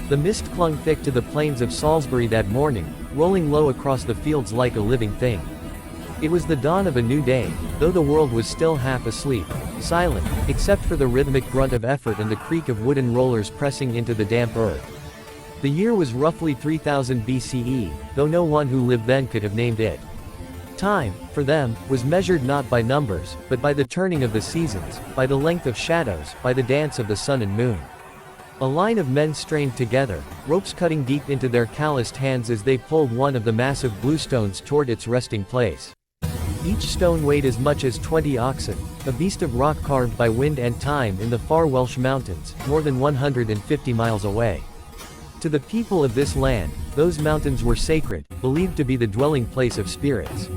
The mist clung thick to the plains of Salisbury that morning, rolling low across the fields like a living thing. It was the dawn of a new day, though the world was still half asleep, silent, except for the rhythmic grunt of effort and the creak of wooden rollers pressing into the damp earth. The year was roughly 3000 BCE, though no one who lived then could have named it. Time, for them, was measured not by numbers, but by the turning of the seasons, by the length of shadows, by the dance of the sun and moon. A line of men strained together, ropes cutting deep into their calloused hands as they pulled one of the massive bluestones toward its resting place. Each stone weighed as much as 20 oxen, a beast of rock carved by wind and time in the far Welsh mountains, more than 150 miles away. To the people of this land, those mountains were sacred, believed to be the dwelling place of spirits.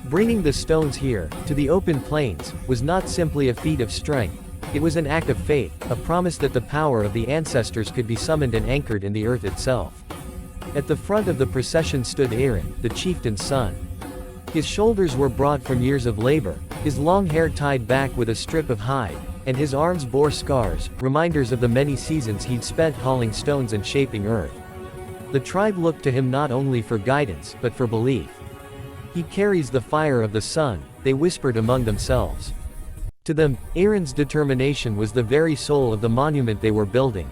Bringing the stones here, to the open plains, was not simply a feat of strength, it was an act of faith, a promise that the power of the ancestors could be summoned and anchored in the earth itself. At the front of the procession stood Aaron, the chieftain's son. His shoulders were broad from years of labor, his long hair tied back with a strip of hide, and his arms bore scars, reminders of the many seasons he'd spent hauling stones and shaping earth. The tribe looked to him not only for guidance, but for belief. He carries the fire of the sun, they whispered among themselves. To them, Aaron's determination was the very soul of the monument they were building.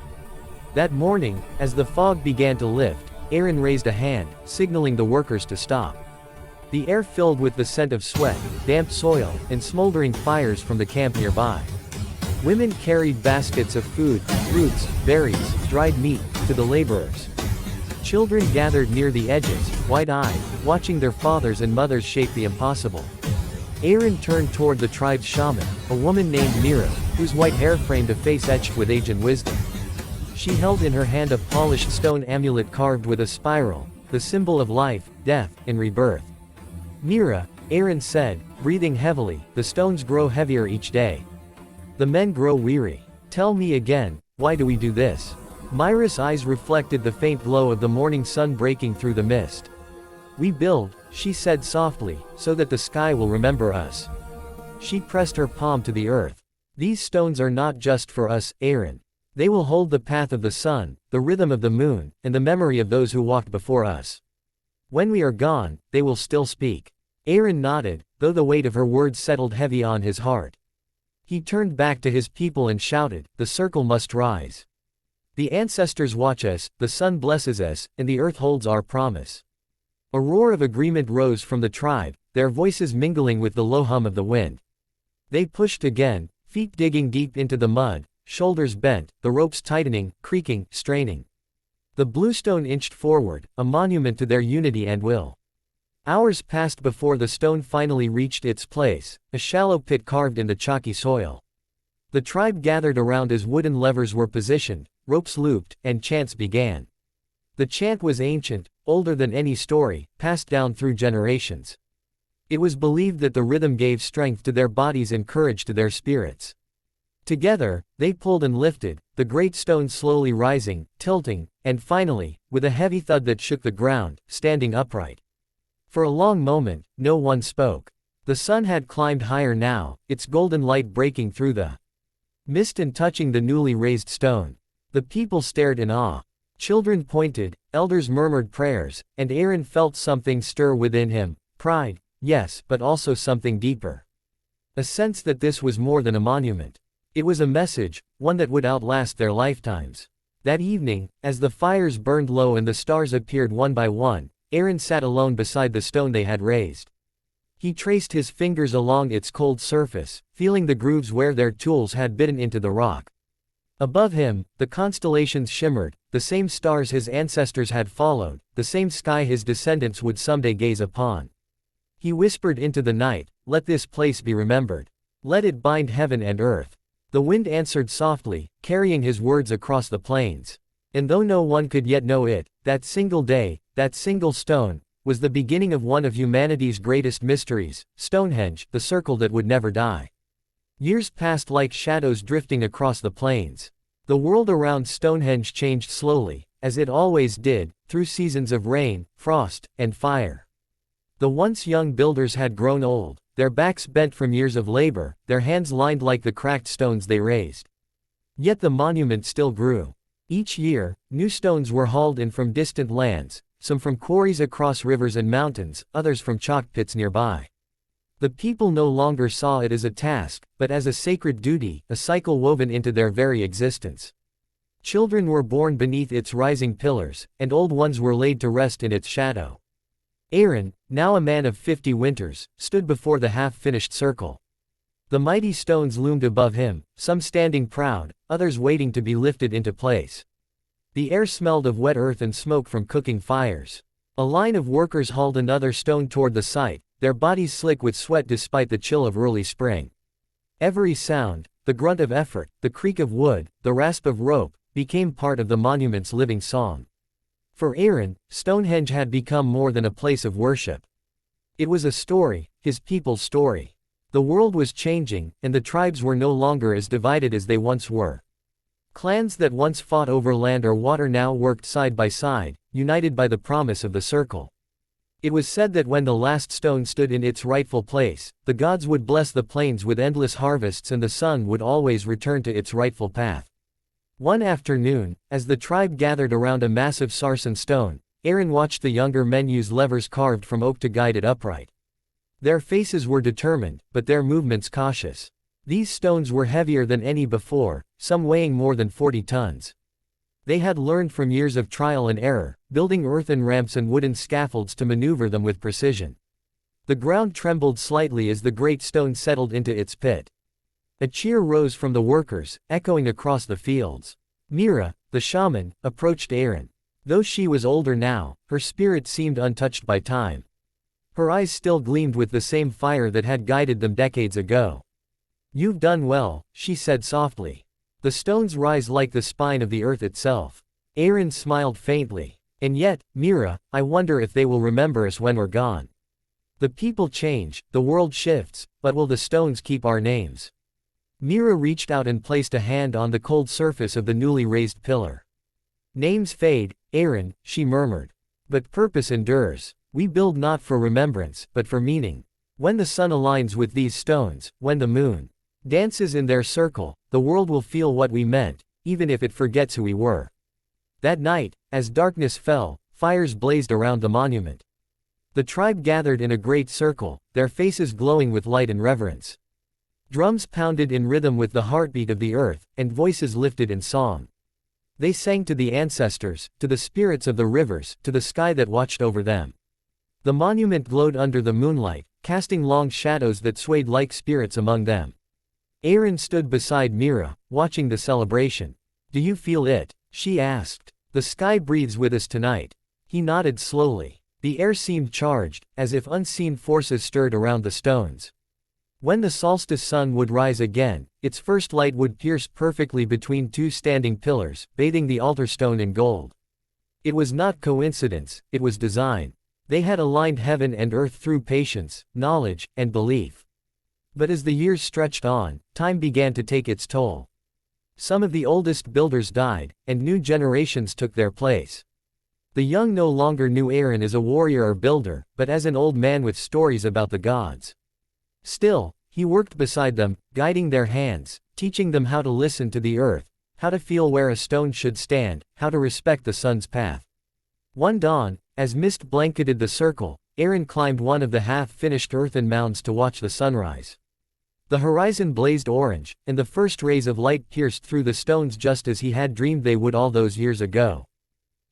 That morning, as the fog began to lift, Aaron raised a hand, signaling the workers to stop. The air filled with the scent of sweat, damp soil, and smoldering fires from the camp nearby. Women carried baskets of food, roots, berries, dried meat, to the laborers. Children gathered near the edges, wide-eyed, watching their fathers and mothers shape the impossible. Aaron turned toward the tribe's shaman, a woman named Mira, whose white hair framed a face etched with age and wisdom. She held in her hand a polished stone amulet carved with a spiral, the symbol of life, death, and rebirth. Mira, Aaron said, breathing heavily, the stones grow heavier each day. The men grow weary. Tell me again, why do we do this? Mira's eyes reflected the faint glow of the morning sun breaking through the mist. We build, she said softly, so that the sky will remember us. She pressed her palm to the earth. These stones are not just for us, Aaron. They will hold the path of the sun, the rhythm of the moon, and the memory of those who walked before us. When we are gone, they will still speak. Aaron nodded, though the weight of her words settled heavy on his heart. He turned back to his people and shouted, the circle must rise. The ancestors watch us, the sun blesses us, and the earth holds our promise. A roar of agreement rose from the tribe, their voices mingling with the low hum of the wind. They pushed again, feet digging deep into the mud, shoulders bent, the ropes tightening, creaking, straining. The bluestone inched forward, a monument to their unity and will. Hours passed before the stone finally reached its place, a shallow pit carved in the chalky soil. The tribe gathered around as wooden levers were positioned, ropes looped, and chants began. The chant was ancient, older than any story, passed down through generations. It was believed that the rhythm gave strength to their bodies and courage to their spirits. Together, they pulled and lifted, the great stone slowly rising, tilting, and finally, with a heavy thud that shook the ground, standing upright. For a long moment, no one spoke. The sun had climbed higher now, its golden light breaking through the mist and touching the newly raised stone. The people stared in awe. Children pointed, elders murmured prayers, and Aaron felt something stir within him, pride, yes, but also something deeper. A sense that this was more than a monument. It was a message, one that would outlast their lifetimes. That evening, as the fires burned low and the stars appeared one by one, Aaron sat alone beside the stone they had raised. He traced his fingers along its cold surface, feeling the grooves where their tools had bitten into the rock. Above him, the constellations shimmered, the same stars his ancestors had followed, the same sky his descendants would someday gaze upon. He whispered into the night, let this place be remembered. Let it bind heaven and earth. The wind answered softly, carrying his words across the plains. And though no one could yet know it, that single day, that single stone, was the beginning of one of humanity's greatest mysteries, Stonehenge, the circle that would never die. Years passed like shadows drifting across the plains. The world around Stonehenge changed slowly, as it always did, through seasons of rain, frost, and fire. The once young builders had grown old, their backs bent from years of labor, their hands lined like the cracked stones they raised. Yet the monument still grew. Each year, new stones were hauled in from distant lands, some from quarries across rivers and mountains, others from chalk pits nearby. The people no longer saw it as a task, but as a sacred duty, a cycle woven into their very existence. Children were born beneath its rising pillars, and old ones were laid to rest in its shadow. Aaron, now a man of 50 winters, stood before the half-finished circle. The mighty stones loomed above him, some standing proud, others waiting to be lifted into place. The air smelled of wet earth and smoke from cooking fires. A line of workers hauled another stone toward the site, their bodies slick with sweat despite the chill of early spring. Every sound, the grunt of effort, the creak of wood, the rasp of rope, became part of the monument's living song. For Aaron, Stonehenge had become more than a place of worship. It was a story, his people's story. The world was changing, and the tribes were no longer as divided as they once were. Clans that once fought over land or water now worked side by side, united by the promise of the circle. It was said that when the last stone stood in its rightful place, the gods would bless the plains with endless harvests and the sun would always return to its rightful path. One afternoon, as the tribe gathered around a massive sarsen stone, Aaron watched the younger men use levers carved from oak to guide it upright. Their faces were determined, but their movements cautious. These stones were heavier than any before, some weighing more than 40 tons. They had learned from years of trial and error, building earthen ramps and wooden scaffolds to maneuver them with precision. The ground trembled slightly as the great stone settled into its pit. A cheer rose from the workers, echoing across the fields. Mira, the shaman, approached Aaron. Though she was older now, her spirit seemed untouched by time. Her eyes still gleamed with the same fire that had guided them decades ago. "You've done well," she said softly. "The stones rise like the spine of the earth itself." Aaron smiled faintly. "And yet, Mira, I wonder if they will remember us when we're gone. The people change, the world shifts, but will the stones keep our names?" Mira reached out and placed a hand on the cold surface of the newly raised pillar. "Names fade, Aaron," she murmured. "But purpose endures. We build not for remembrance, but for meaning. When the sun aligns with these stones, when the moon dances in their circle, the world will feel what we meant, even if it forgets who we were." That night, as darkness fell, fires blazed around the monument. The tribe gathered in a great circle, their faces glowing with light and reverence. Drums pounded in rhythm with the heartbeat of the earth, and voices lifted in song. They sang to the ancestors, to the spirits of the rivers, to the sky that watched over them. The monument glowed under the moonlight, casting long shadows that swayed like spirits among them. Aaron stood beside Mira, watching the celebration. "Do you feel it?" she asked. "The sky breathes with us tonight." He nodded slowly. The air seemed charged, as if unseen forces stirred around the stones. When the solstice sun would rise again, its first light would pierce perfectly between two standing pillars, bathing the altar stone in gold. It was not coincidence, it was design. They had aligned heaven and earth through patience, knowledge, and belief. But as the years stretched on, time began to take its toll. Some of the oldest builders died, and new generations took their place. The young no longer knew Aaron as a warrior or builder, but as an old man with stories about the gods. Still, he worked beside them, guiding their hands, teaching them how to listen to the earth, how to feel where a stone should stand, how to respect the sun's path. One dawn, as mist blanketed the circle, Aaron climbed one of the half-finished earthen mounds to watch the sunrise. The horizon blazed orange, and the first rays of light pierced through the stones just as he had dreamed they would all those years ago.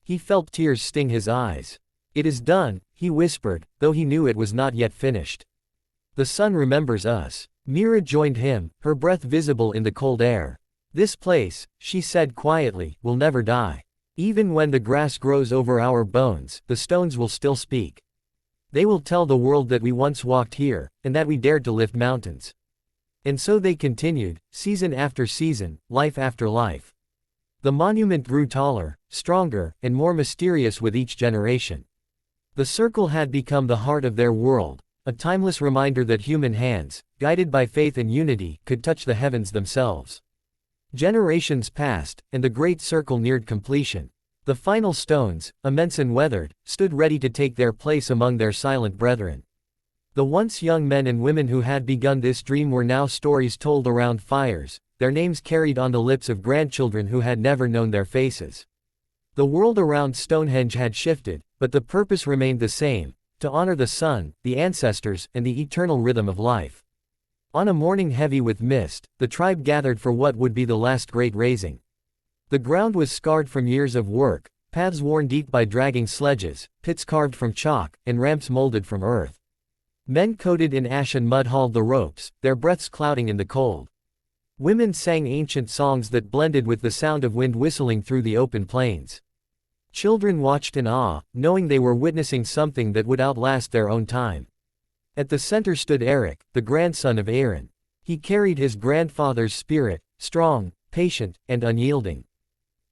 He felt tears sting his eyes. "It is done," he whispered, though he knew it was not yet finished. "The sun remembers us." Mira joined him, her breath visible in the cold air. "This place," she said quietly, "will never die. Even when the grass grows over our bones, the stones will still speak. They will tell the world that we once walked here, and that we dared to lift mountains." And so they continued, season after season, life after life. The monument grew taller, stronger, and more mysterious with each generation. The circle had become the heart of their world, a timeless reminder that human hands, guided by faith and unity, could touch the heavens themselves. Generations passed, and the great circle neared completion. The final stones, immense and weathered, stood ready to take their place among their silent brethren. The once young men and women who had begun this dream were now stories told around fires, their names carried on the lips of grandchildren who had never known their faces. The world around Stonehenge had shifted, but the purpose remained the same: to honor the sun, the ancestors, and the eternal rhythm of life. On a morning heavy with mist, the tribe gathered for what would be the last great raising. The ground was scarred from years of work, paths worn deep by dragging sledges, pits carved from chalk, and ramps molded from earth. Men coated in ash and mud hauled the ropes, their breaths clouding in the cold. Women sang ancient songs that blended with the sound of wind whistling through the open plains. Children watched in awe, knowing they were witnessing something that would outlast their own time. At the center stood Eric, the grandson of Aaron. He carried his grandfather's spirit, strong, patient, and unyielding.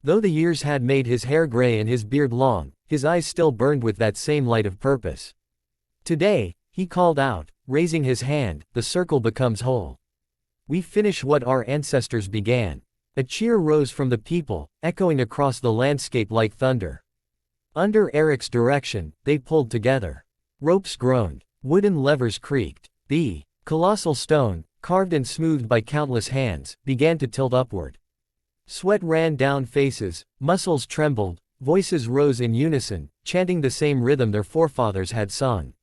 Though the years had made his hair gray and his beard long, his eyes still burned with that same light of purpose. Today, he called out, raising his hand, the circle becomes whole. We finish what our ancestors began. A cheer rose from the people, echoing across the landscape like thunder. Under Eric's direction, they pulled together. Ropes groaned, wooden levers creaked. The colossal stone, carved and smoothed by countless hands, began to tilt upward. Sweat ran down faces, muscles trembled, voices rose in unison, chanting the same rhythm their forefathers had sung.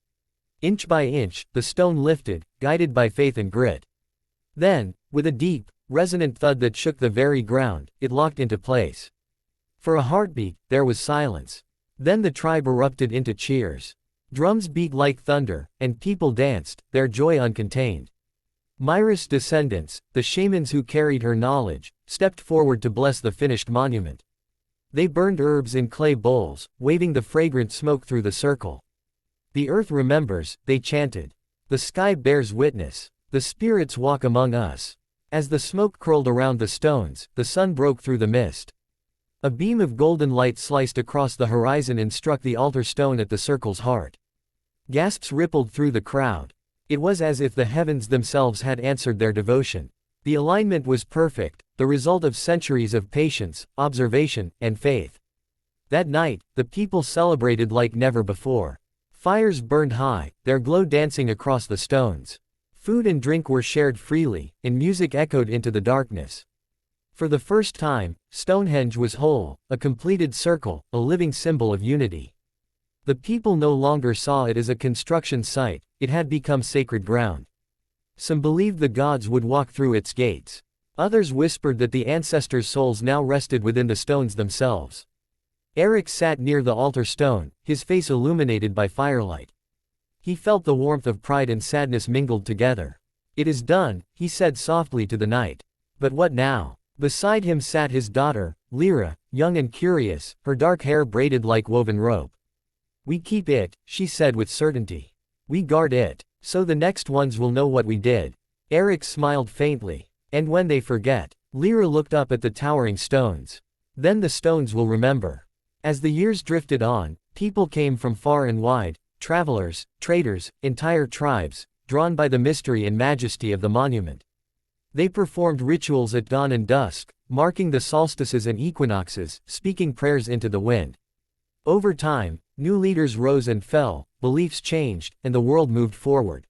Inch by inch, the stone lifted, guided by faith and grit. Then, with a deep, resonant thud that shook the very ground, it locked into place. For a heartbeat, there was silence. Then the tribe erupted into cheers. Drums beat like thunder, and people danced, their joy uncontained. Myra's descendants, the shamans who carried her knowledge, stepped forward to bless the finished monument. They burned herbs in clay bowls, waving the fragrant smoke through the circle. The earth remembers, they chanted. The sky bears witness. The spirits walk among us. As the smoke curled around the stones, the sun broke through the mist. A beam of golden light sliced across the horizon and struck the altar stone at the circle's heart. Gasps rippled through the crowd. It was as if the heavens themselves had answered their devotion. The alignment was perfect, the result of centuries of patience, observation, and faith. That night, the people celebrated like never before. Fires burned high, their glow dancing across the stones. Food and drink were shared freely, and music echoed into the darkness. For the first time, Stonehenge was whole, a completed circle, a living symbol of unity. The people no longer saw it as a construction site, it had become sacred ground. Some believed the gods would walk through its gates. Others whispered that the ancestors' souls now rested within the stones themselves. Eric sat near the altar stone, his face illuminated by firelight. He felt the warmth of pride and sadness mingled together. "It is done," he said softly to the night. "But what now?" Beside him sat his daughter, Lyra, young and curious, her dark hair braided like woven rope. "We keep it," she said with certainty. "We guard it, so the next ones will know what we did." Eric smiled faintly. "And when they forget," Lyra looked up at the towering stones. "Then the stones will remember." As the years drifted on, people came from far and wide, travelers, traders, entire tribes, drawn by the mystery and majesty of the monument. They performed rituals at dawn and dusk, marking the solstices and equinoxes, speaking prayers into the wind. Over time, new leaders rose and fell, beliefs changed, and the world moved forward.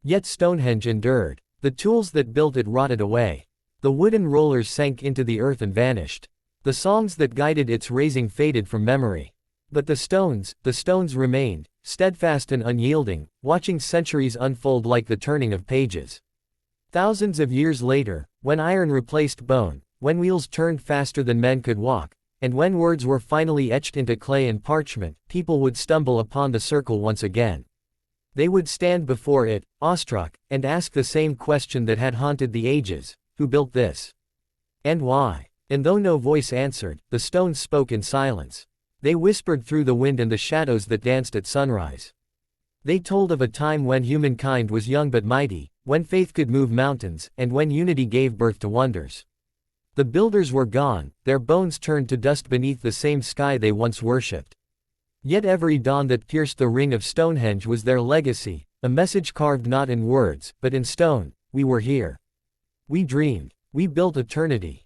Yet Stonehenge endured. The tools that built it rotted away. The wooden rollers sank into the earth and vanished. The songs that guided its raising faded from memory. But the stones remained, steadfast and unyielding, watching centuries unfold like the turning of pages. Thousands of years later, when iron replaced bone, when wheels turned faster than men could walk, and when words were finally etched into clay and parchment, people would stumble upon the circle once again. They would stand before it, awestruck, and ask the same question that had haunted the ages: who built this? And why? And though no voice answered, the stones spoke in silence. They whispered through the wind and the shadows that danced at sunrise. They told of a time when humankind was young but mighty, when faith could move mountains, and when unity gave birth to wonders. The builders were gone, their bones turned to dust beneath the same sky they once worshipped. Yet every dawn that pierced the ring of Stonehenge was their legacy, a message carved not in words, but in stone: we were here. We dreamed. We built eternity.